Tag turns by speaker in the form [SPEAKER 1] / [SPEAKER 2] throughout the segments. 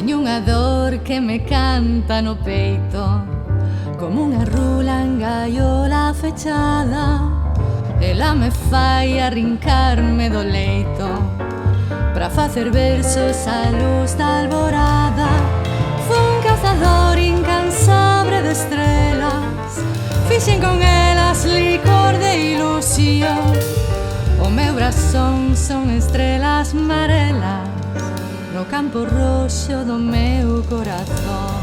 [SPEAKER 1] Teño unha dor que me canta no peito, como unha rula en gaiola fechada. Ela me fai arrincarme do leito pra facer versos á luz da alborada. Fun cazador incansable de estrelas, fixen con elas licor de ilusión. O meu brazón son estrelas marelas no campo roxo do meu corazón.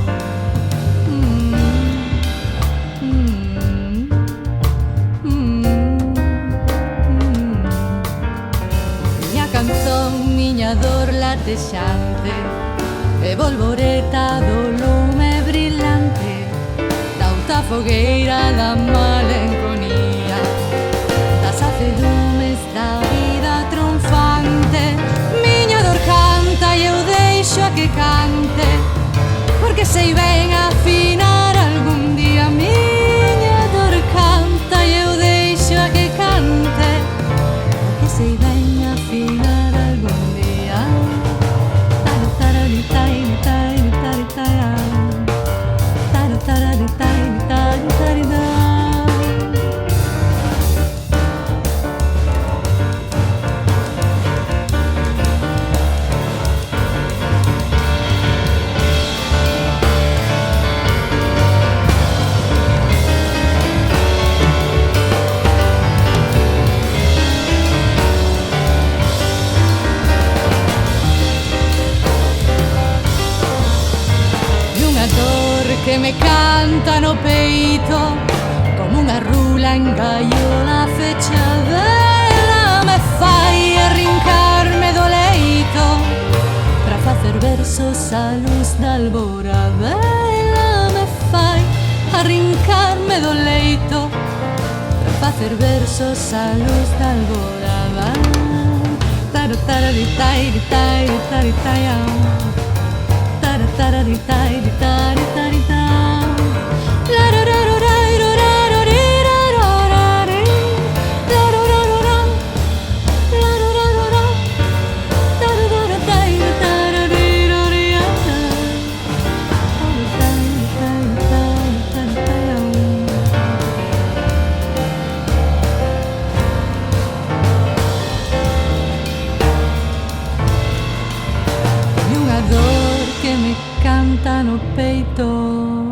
[SPEAKER 1] Miña canción, miña dor latexante, e volvoreta do lume brillante da outra fogueira da malenconía, das acedumes da vida triunfante. Miña dor canta e eu deixo a que cante, porque sei ben afinar algún día. Miña dor canta e eu deixo a que cante, porque sei ben afinar algún día. Que me canta no peito, como unha rula en gaiola fechada. Ela me fai arrincarme do leito pra facer versos á luz da alborada. Ela me fai arrincarme do leito pra facer versos á luz da alborada. Que me canta no peito.